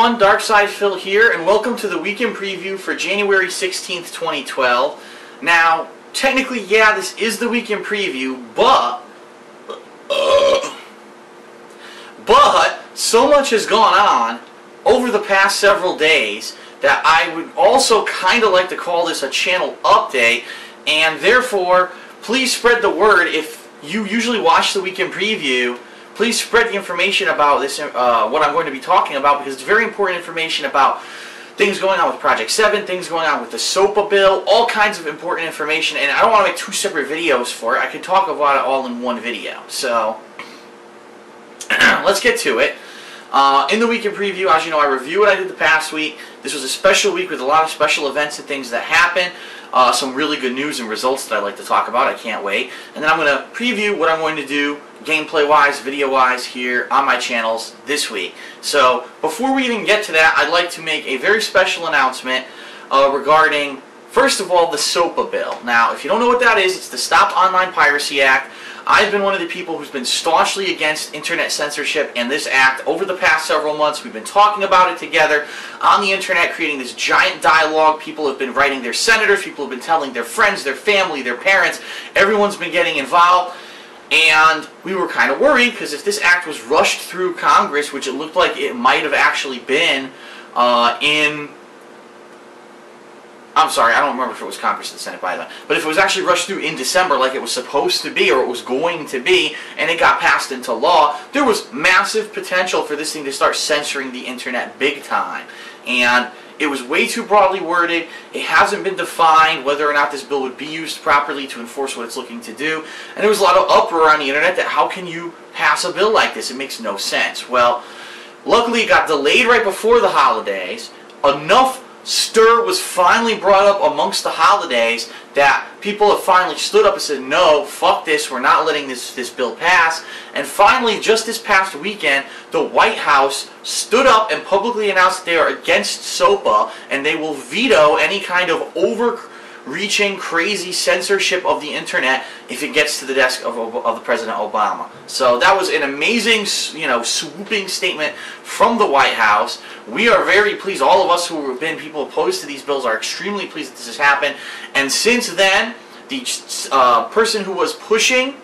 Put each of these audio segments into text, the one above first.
everyone, Darkside Phil here, and welcome to the weekend preview for January 16th, 2012. Now, technically, yeah, this is the weekend preview, but so much has gone on over the past several days that I would also kind of like to call this a channel update, and therefore, please spread the word. If you usually watch the weekend preview, please spread the information about this, what I'm going to be talking about, because it's very important information about things going on with Project 7, things going on with the SOPA bill, all kinds of important information, and I don't want to make two separate videos for it. I could talk about it all in one video. So, let's get to it. In the weekend preview, as you know, I review what I did the past week. This was a special week with a lot of special events and things that happened. Some really good news and results that I'd like to talk about. I can't wait. And then I'm going to preview what I'm going to do gameplay-wise, video-wise here on my channels this week. So before we even get to that, I'd like to make a very special announcement regarding, first of all, the SOPA bill. Now, if you don't know what that is, it's the Stop Online Piracy Act. I've been one of the people who's been staunchly against internet censorship and this act over the past several months. We've been talking about it together on the internet, creating this giant dialogue. People have been writing their senators, people have been telling their friends, their family, their parents. Everyone's been getting involved. And we were kind of worried, because if this act was rushed through Congress, which it looked like it might have actually been I'm sorry, I don't remember if it was Congress and Senate by then, but if it was actually rushed through in December like it was supposed to be, or it was going to be, and it got passed into law, there was massive potential for this thing to start censoring the internet big time. And it was way too broadly worded. It hasn't been defined whether or not this bill would be used properly to enforce what it's looking to do. And there was a lot of uproar on the internet that how can you pass a bill like this? It makes no sense. Well, luckily it got delayed right before the holidays. Enough stir was finally brought up amongst the holidays that people have finally stood up and said, no, fuck this, we're not letting this bill pass. And finally, just this past weekend, the White House stood up and publicly announced that they are against SOPA, and they will veto any kind of overreaching, crazy censorship of the internet if it gets to the desk of the President Obama. So that was an amazing, swooping statement from the White House. We are very pleased. All of us who have been people opposed to these bills are extremely pleased that this has happened. And since then, the person who was pushing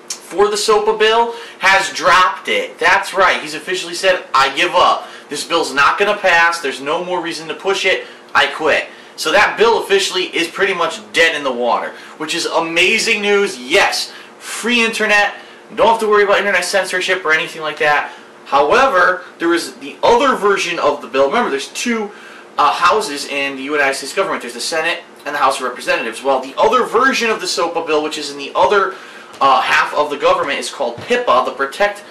for the SOPA bill has dropped it. That's right. He's officially said, I give up. This bill's not going to pass. There's no more reason to push it. I quit. So that bill officially is pretty much dead in the water, which is amazing news. Yes, free internet. Don't have to worry about internet censorship or anything like that. However, there is the other version of the bill. Remember, there's two houses in the United States government. There's the Senate and the House of Representatives. Well, the other version of the SOPA bill, which is in the other half of the government, is called PIPA, the Protect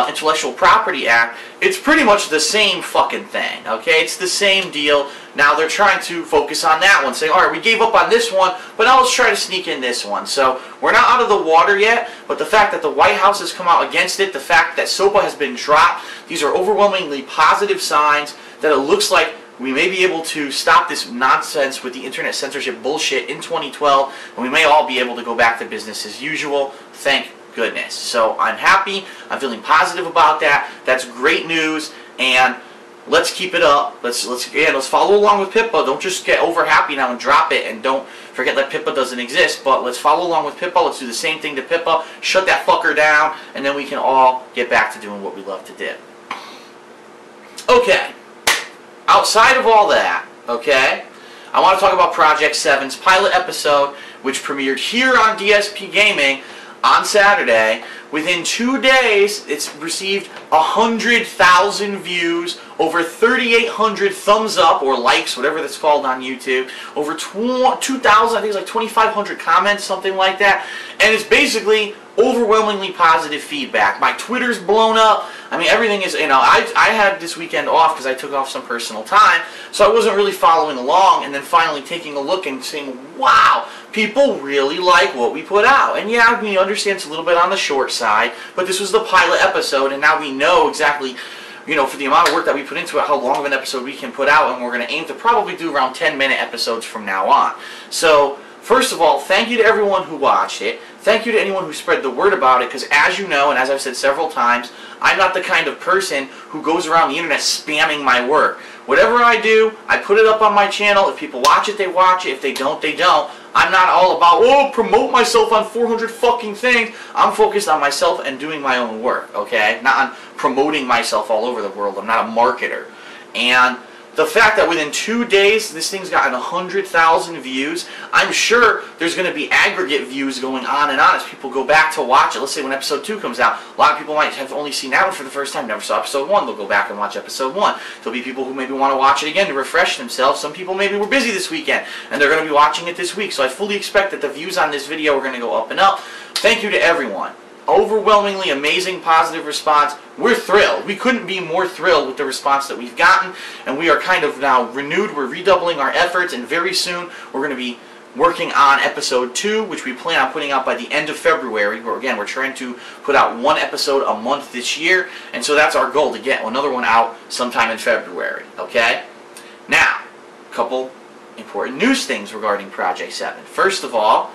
Intellectual Property Act. It's pretty much the same fucking thing, okay? It's the same deal. Now they're trying to focus on that one, saying, alright, we gave up on this one, but now let's try to sneak in this one. So we're not out of the water yet, but the fact that the White House has come out against it, the fact that SOPA has been dropped, these are overwhelmingly positive signs that it looks like we may be able to stop this nonsense with the internet censorship bullshit in 2012, and we may all be able to go back to business as usual. Thank goodness. So I'm happy. I'm feeling positive about that. That's great news, and let's keep it up. Let's follow along with PIPA. Don't just get over happy now and drop it, and don't forget that PIPA doesn't exist. But let's follow along with PIPA. Let's do the same thing to PIPA. Shut that fucker down, and then we can all get back to doing what we love to do. Okay. Outside of all that, okay, I want to talk about Project 7's pilot episode, which premiered here on DSPGaming on Saturday. Within 2 days, it's received 100,000 views, over 3,800 thumbs up or likes, whatever that's called on YouTube, over 2,000, I think it's like 2,500 comments, something like that, and it's basically overwhelmingly positive feedback. My Twitter's blown up. I mean, everything is, I had this weekend off because I took off some personal time, so I wasn't really following along, and then finally taking a look and saying, wow, people really like what we put out. And yeah, we understand it's a little bit on the short side, but this was the pilot episode, and now we know exactly, for the amount of work that we put into it, how long of an episode we can put out, and we're going to aim to probably do around 10-minute episodes from now on. So First of all, thank you to everyone who watched it. Thank you to anyone who spread the word about it, because as you know, and as I've said several times, I'm not the kind of person who goes around the internet spamming my work. Whatever I do, I put it up on my channel. If people watch it, they watch it. If they don't, they don't. I'm not all about, oh, promote myself on 400 fucking things. I'm focused on myself and doing my own work, okay? Not on promoting myself all over the world. I'm not a marketer. And the fact that within 2 days this thing's gotten 100,000 views, I'm sure there's going to be aggregate views going on and on as people go back to watch it. Let's say when episode 2 comes out, a lot of people might have only seen that one for the first time, never saw episode 1. They'll go back and watch episode 1. There'll be people who maybe want to watch it again to refresh themselves. Some people maybe were busy this weekend and they're going to be watching it this week. So I fully expect that the views on this video are going to go up and up. Thank you to everyone. Overwhelmingly amazing positive response. We're thrilled. We couldn't be more thrilled with the response that we've gotten, and we are kind of now renewed. We're redoubling our efforts, and very soon we're going to be working on episode 2, which we plan on putting out by the end of February. Where again, we're trying to put out 1 episode a month this year, and so that's our goal, to get another one out sometime in February. Okay? Now, a couple important news things regarding Project 7. First of all,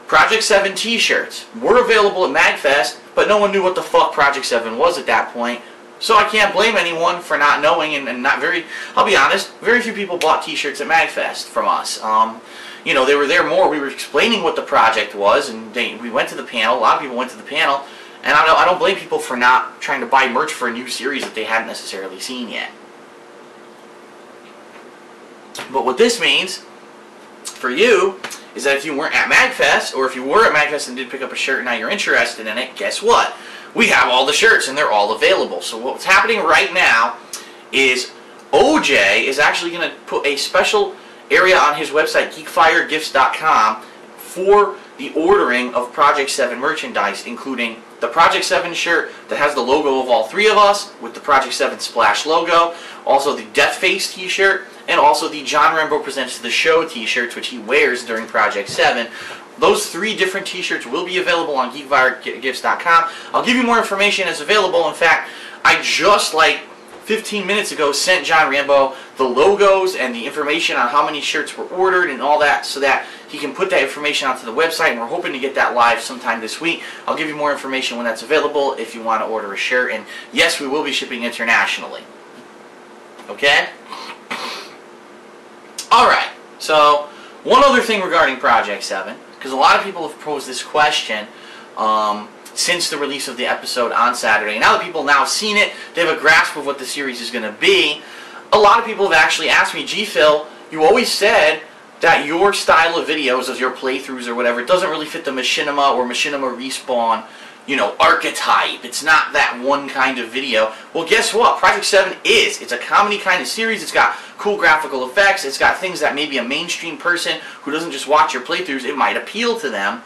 Project 7 t-shirts were available at MagFest, but no one knew what the fuck Project 7 was at that point. So I can't blame anyone for not knowing, and not very, I'll be honest, very few people bought t-shirts at MagFest from us. You know, they were there more, we were explaining what the project was, and we went to the panel, a lot of people went to the panel, and I don't blame people for not trying to buy merch for a new series that they hadn't necessarily seen yet. But what this means for you is that if you weren't at MagFest, or if you were at MagFest and did pick up a shirt and now you're interested in it, guess what? We have all the shirts and they're all available. So what's happening right now is OJ is actually going to put a special area on his website, geekfiregifts.com, for the ordering of Project 7 merchandise, including the Project 7 shirt that has the logo of all 3 of us with the Project 7 splash logo, also the Deathface t-shirt, and also the John Rambo Presents the Show t-shirts, which he wears during Project 7. Those 3 different t-shirts will be available on geekfiregifts.com. I'll give you more information as available. In fact, I just, like 15 minutes ago, sent John Rambo the logos and the information on how many shirts were ordered and all that, so that he can put that information onto the website, and we're hoping to get that live sometime this week. I'll give you more information when that's available if you want to order a shirt, and yes, we will be shipping internationally. Okay? Alright, so one other thing regarding Project 7, because a lot of people have posed this question since the release of the episode on Saturday. And now that people have now seen it, they have a grasp of what the series is going to be. A lot of people have actually asked me, gee Phil, you always said that your style of videos, as your playthroughs or whatever, doesn't really fit the Machinima or Machinima Respawn, you know, archetype. It's not that one kind of video. Well, guess what? Project 7 is. It's a comedy kind of series. It's got cool graphical effects. It's got things that maybe a mainstream person who doesn't just watch your playthroughs, it might appeal to them.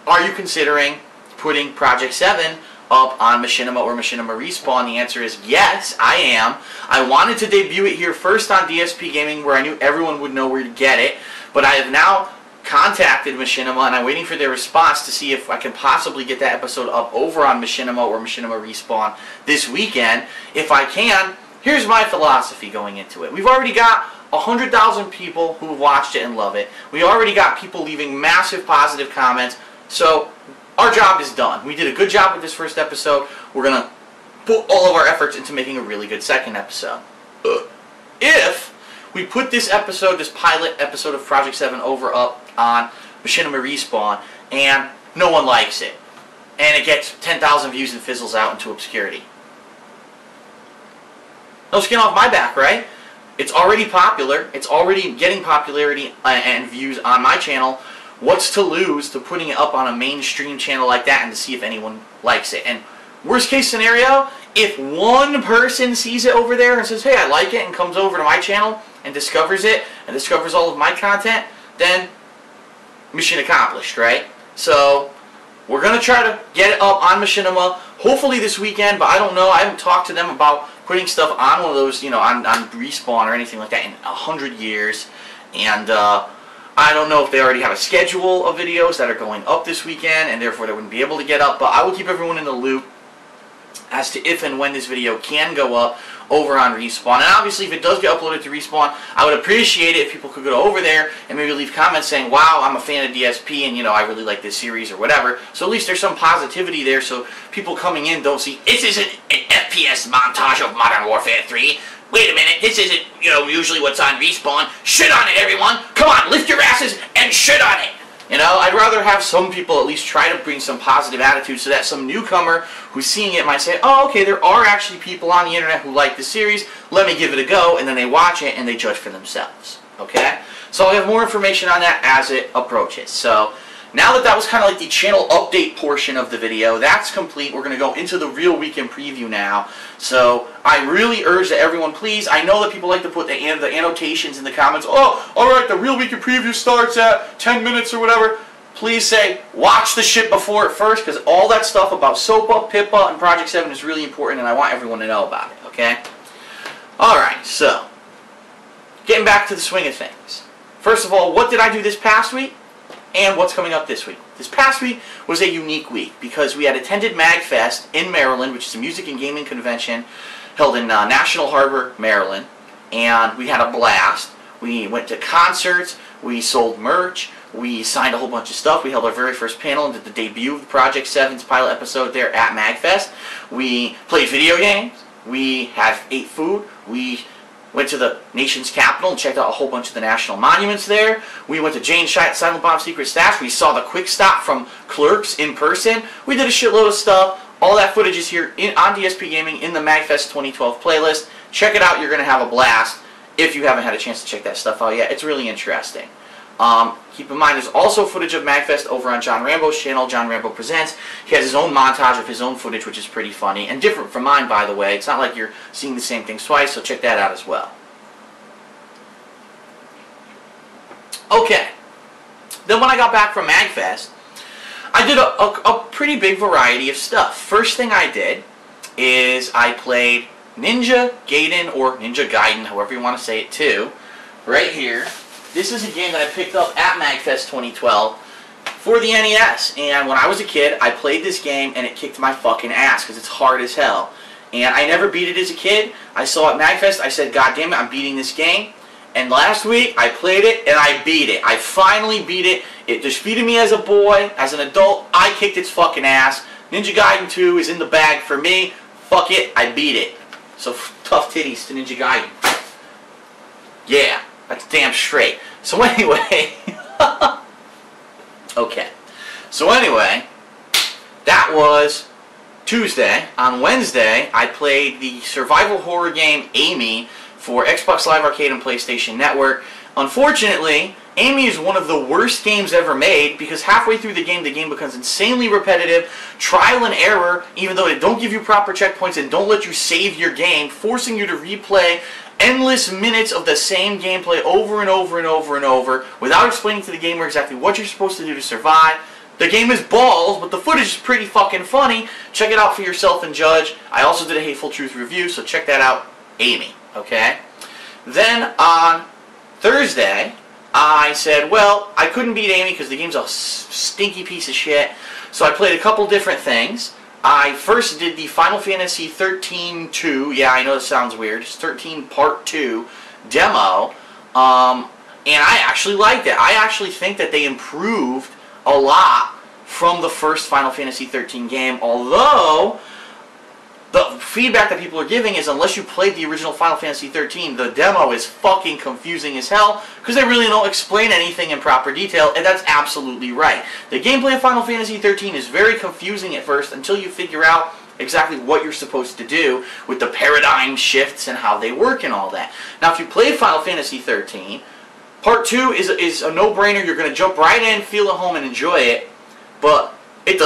Are you considering putting Project 7 up on Machinima or Machinima Respawn? The answer is yes, I am. I wanted to debut it here first on DSPGaming, where I knew everyone would know where to get it, but I have now contacted Machinima, and I'm waiting for their response to see if I can possibly get that episode up over on Machinima or Machinima Respawn this weekend. If I can, here's my philosophy going into it. We've already got 100,000 people who have watched it and love it. We already got people leaving massive positive comments, so our job is done. We did a good job with this first episode. We're going to put all of our efforts into making a really good second episode. If we put this episode, this pilot episode of Project 7 up on Machinima Respawn, and no one likes it, and it gets 10,000 views and fizzles out into obscurity, no skin off my back, right? It's already popular. It's already getting popularity and views on my channel. What's to lose to putting it up on a mainstream channel like that and to see if anyone likes it? And worst case scenario, if one person sees it over there and says, hey, I like it, and comes over to my channel and discovers it and discovers all of my content, then mission accomplished, right? So we're going to try to get it up on Machinima, hopefully this weekend, but I don't know. I haven't talked to them about putting stuff on one of those, you know, on Respawn or anything like that in 100 years. And I don't know if they already have a schedule of videos that are going up this weekend, and therefore they wouldn't be able to get up, but I will keep everyone in the loop. as to if and when this video can go up over on Respawn. And obviously, if it does get uploaded to Respawn, I would appreciate it if people could go over there and maybe leave comments saying, wow, I'm a fan of DSP and, you know, I really like this series or whatever. So at least there's some positivity there so people coming in don't see, this isn't an FPS montage of Modern Warfare 3. Wait a minute, this isn't, you know, usually what's on Respawn. Shit on it, everyone. Come on, lift your asses and shit on it. You know, I'd rather have some people at least try to bring some positive attitude so that some newcomer who's seeing it might say, oh, okay, there are actually people on the internet who like the series, let me give it a go, and then they watch it and they judge for themselves, okay? So I'll have more information on that as it approaches. So now that was kind of like the channel update portion of the video, that's complete. We're going to go into the real weekend preview now. So I really urge that everyone, please, I know that people like to put the annotations in the comments, oh, alright, the real weekend preview starts at 10 minutes or whatever. Please say, watch the shit before it first, because all that stuff about SOPA, PIPA, and Project 7 is really important, and I want everyone to know about it, okay? Alright, so, getting back to the swing of things. First of all, what did I do this past week? And what's coming up this week. This past week was a unique week because we had attended MagFest in Maryland, which is a music and gaming convention held in National Harbor, Maryland, and we had a blast. We went to concerts, we sold merch, we signed a whole bunch of stuff, we held our very first panel and did the debut of Project 7's pilot episode there at MagFest. We played video games, we ate food, we went to the nation's capital and checked out a whole bunch of the national monuments there. We went to Jane Silent Bob's Secret Stash. We saw the quick stop from Clerks in person. We did a shitload of stuff. All that footage is here on DSPGaming in the MagFest 2012 playlist. Check it out. You're going to have a blast if you haven't had a chance to check that stuff out yet. It's really interesting. Keep in mind, there's also footage of MagFest over on John Rambo's channel, John Rambo Presents. He has his own montage of his own footage, which is pretty funny, and different from mine, by the way. It's not like you're seeing the same things twice, so check that out as well. Okay. Then when I got back from MagFest, I did a pretty big variety of stuff. First thing I did is I played Ninja Gaiden, or Ninja Gaiden, however you want to say it too, right here. This is a game that I picked up at MagFest 2012 for the NES. And when I was a kid, I played this game and it kicked my fucking ass because it's hard as hell. And I never beat it as a kid. I saw it at MagFest. I said, God damn it, I'm beating this game. And last week, I played it and I beat it. I finally beat it. It defeated me as a boy. As an adult, I kicked its fucking ass. Ninja Gaiden 2 is in the bag for me. Fuck it, I beat it. So tough titties to Ninja Gaiden. Yeah. That's damn straight. So anyway, okay. So anyway, that was Tuesday. On Wednesday, I played the survival horror game Amy for Xbox Live Arcade and PlayStation Network. Unfortunately, Amy is one of the worst games ever made because halfway through the game becomes insanely repetitive, trial and error, even though they don't give you proper checkpoints and don't let you save your game, forcing you to replay endless minutes of the same gameplay over and over and over and over without explaining to the gamer exactly what you're supposed to do to survive. The game is balls, but the footage is pretty fucking funny. Check it out for yourself and judge. I also did a Hateful Truth review, so check that out. Amy, okay? Then on Thursday, I said, well, I couldn't beat Amy because the game's a stinky piece of shit, so I played a couple different things. I first did the Final Fantasy 13-2, yeah, I know this sounds weird, it's 13 Part 2 demo, and I actually liked it. I actually think that they improved a lot from the first Final Fantasy 13 game, although the feedback that people are giving is unless you played the original Final Fantasy 13, the demo is fucking confusing as hell because they really don't explain anything in proper detail, and that's absolutely right. The gameplay of Final Fantasy 13 is very confusing at first until you figure out exactly what you're supposed to do with the paradigm shifts and how they work and all that. Now, if you played Final Fantasy 13, Part 2 is a no-brainer. You're going to jump right in, feel at home, and enjoy it, but it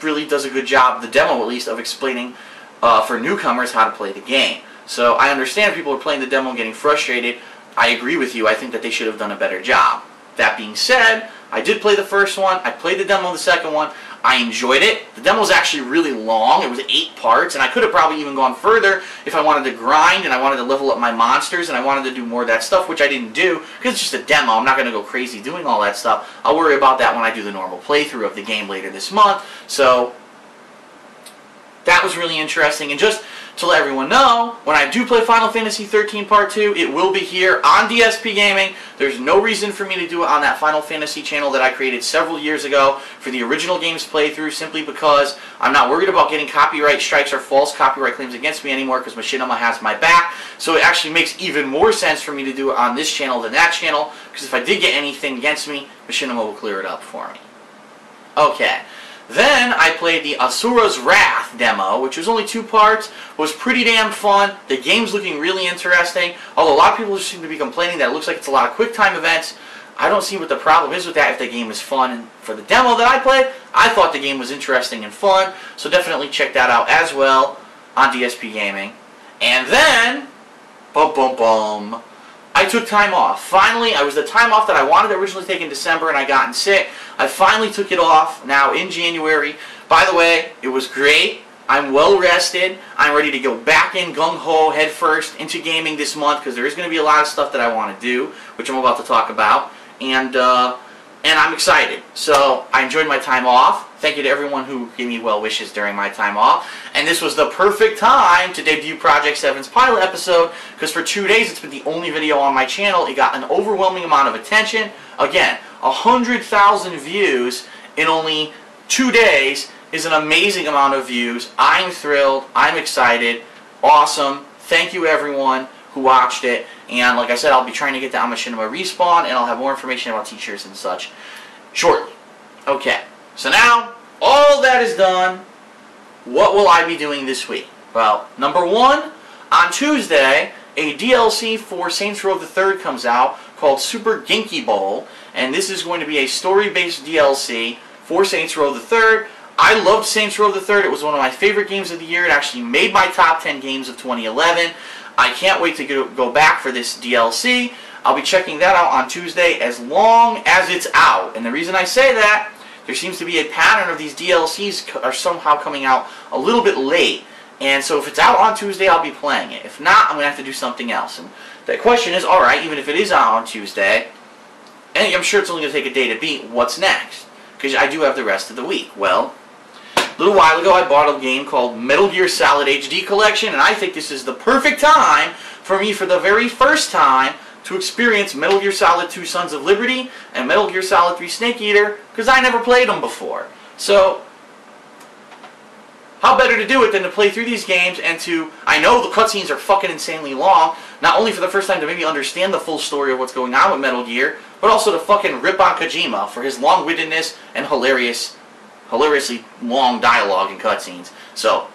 really does a good job, the demo at least, of explaining for newcomers how to play the game. So I understand people are playing the demo and getting frustrated. I agree with you. I think that they should have done a better job. That being said, I did play the first one. I played the demo of the second one. I enjoyed it. The demo was actually really long. It was 8 parts, and I could have probably even gone further if I wanted to grind and I wanted to level up my monsters and I wanted to do more of that stuff, which I didn't do because it's just a demo. I'm not going to go crazy doing all that stuff. I'll worry about that when I do the normal playthrough of the game later this month. So that that was really interesting. And just to let everyone know, when I do play Final Fantasy 13 Part 2, it will be here on DSPGaming. There's no reason for me to do it on that Final Fantasy channel that I created several years ago for the original game's playthrough, simply because I'm not worried about getting copyright strikes or false copyright claims against me anymore, because Machinima has my back. So it actually makes even more sense for me to do it on this channel than that channel, because if I did get anything against me, Machinima will clear it up for me. Okay. Then I played the Asura's Wrath demo, which was only 2 parts, was pretty damn fun. The game's looking really interesting, although a lot of people seem to be complaining that it looks like it's a lot of quick time events. I don't see what the problem is with that if the game is fun. And for the demo that I played, I thought the game was interesting and fun, so definitely check that out as well on DSPGaming. And then, I took time off. Finally, I was the time off that I wanted to originally take in December, and I gotten sick. I finally took it off now in January. By the way, it was great. I'm well rested. I'm ready to go back in gung-ho head first into gaming this month, because there is going to be a lot of stuff that I want to do, which I'm about to talk about. And I'm excited. So I enjoyed my time off. Thank you to everyone who gave me well wishes during my time off. And this was the perfect time to debut Project 7's pilot episode, because for 2 days it's been the only video on my channel. It got an overwhelming amount of attention. Again, 100,000 views in only 2 days is an amazing amount of views. I'm thrilled. I'm excited. Awesome. Thank you everyone who watched it. And like I said, I'll be trying to get that on Machinima Respawn, and I'll have more information about t-shirts and such shortly. Okay, so now all that is done. What will I be doing this week? Well, number one, on Tuesday, a DLC for Saints Row the Third comes out called Super Genki Bowl, and this is going to be a story-based DLC for Saints Row the Third. I loved Saints Row the Third. It was one of my favorite games of the year. It actually made my top 10 games of 2011. I can't wait to go back for this DLC. I'll be checking that out on Tuesday as long as it's out. And the reason I say that, there seems to be a pattern of these DLCs are somehow coming out a little bit late. And so if it's out on Tuesday, I'll be playing it. If not, I'm going to have to do something else. And the question is, alright, even if it is out on Tuesday, and I'm sure it's only going to take a day to beat, what's next? Because I do have the rest of the week. Well, a little while ago, I bought a game called Metal Gear Solid HD Collection, and I think this is the perfect time for me, for the very first time, to experience Metal Gear Solid 2 Sons of Liberty and Metal Gear Solid 3 Snake Eater, because I never played them before. So, how better to do it than to play through these games and to, I know the cutscenes are fucking insanely long, not only for the first time to maybe understand the full story of what's going on with Metal Gear, but also to fucking rip on Kojima for his long-windedness and hilariously long dialogue and cutscenes. So,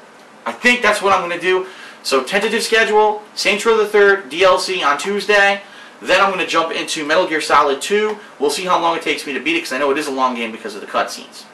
I think that's what I'm going to do. So, tentative schedule, Saints Row the Third DLC on Tuesday. Then I'm going to jump into Metal Gear Solid 2. We'll see how long it takes me to beat it, because I know it is a long game because of the cutscenes.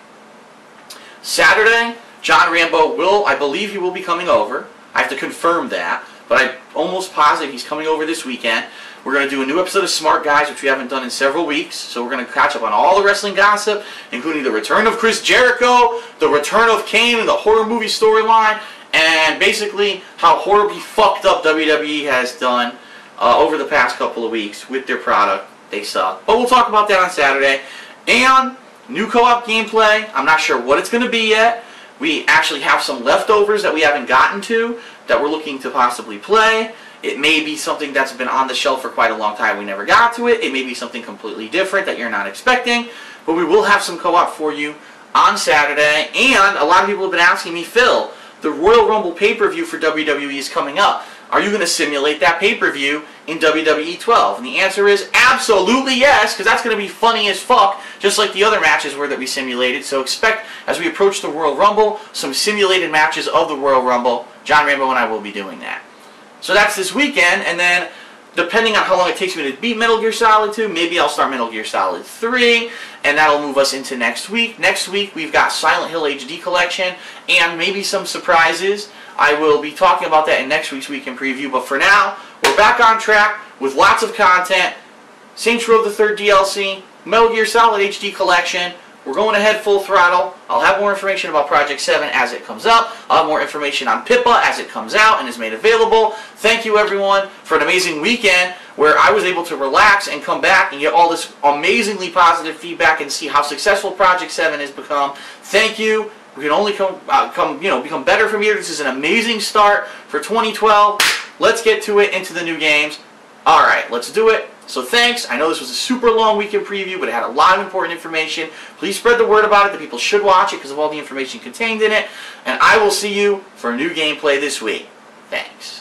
Saturday, John Rambo will, I believe he will be coming over. I have to confirm that, but I'm almost positive he's coming over this weekend. We're going to do a new episode of Smart Guys, which we haven't done in several weeks. So we're going to catch up on all the wrestling gossip, including the return of Chris Jericho, the return of Kane, and the horror movie storyline, and basically how horribly fucked up WWE has done over the past couple of weeks with their product. They suck. But we'll talk about that on Saturday. And new co-op gameplay. I'm not sure what it's going to be yet. We actually have some leftovers that we haven't gotten to that we're looking to possibly play. It may be something that's been on the shelf for quite a long time. We never got to it. It may be something completely different that you're not expecting. But we will have some co-op for you on Saturday. And a lot of people have been asking me, Phil, the Royal Rumble pay-per-view for WWE is coming up. Are you going to simulate that pay-per-view in WWE 12? And the answer is absolutely yes, because that's going to be funny as fuck, just like the other matches were that we simulated. So expect, as we approach the Royal Rumble, some simulated matches of the Royal Rumble. John Rambo and I will be doing that. So that's this weekend, and then depending on how long it takes me to beat Metal Gear Solid 2, maybe I'll start Metal Gear Solid 3, and that'll move us into next week. Next week, we've got Silent Hill HD Collection, and maybe some surprises. I will be talking about that in next week's Weekend Preview, but for now, we're back on track with lots of content. Saints Row the Third DLC, Metal Gear Solid HD Collection. We're going ahead full throttle. I'll have more information about Project 7 as it comes up. I'll have more information on Pippa as it comes out and is made available. Thank you, everyone, for an amazing weekend where I was able to relax and come back and get all this amazingly positive feedback and see how successful Project 7 has become. Thank you, We can only become better from here. This is an amazing start for 2012. Let's get to it, into the new games. All right, let's do it. So thanks. I know this was a super long weekend preview, but it had a lot of important information. Please spread the word about it. The people should watch it because of all the information contained in it. And I will see you for new gameplay this week. Thanks.